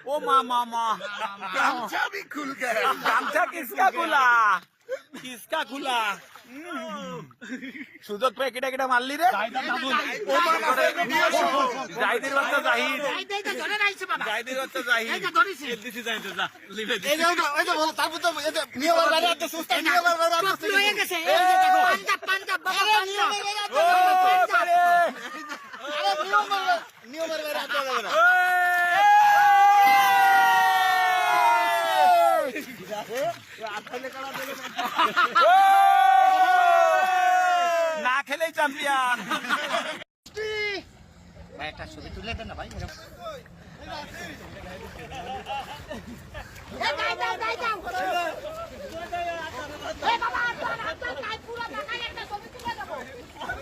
ओ मामा गामछा भी खुल गया। गामछा किसका खुला किसका खुला সুজত ভাই কেটা কেটা মারলি রে জাহিদের বাচ্চা জাহিদ জাহিদের বাচ্চা জাহিদ দিছি জাহিদ যা লিভে দিছি এই যে তারপর তো এই যে নিয়মের বাইরে আছে সুস্থ নিয়মের বাইরে আছে হয়ে গেছে এই যে দেখো পাঞ্জাব বাবা পাঞ্জাব আরে নিয়মের বাইরে আছে না খেলেই চ্যাম্পিয়ন ভাই একটা ছবি তুলে দেন না ভাই দাও এই বাবা আর তো নাই পুরো ঢাকায় একটা ছবি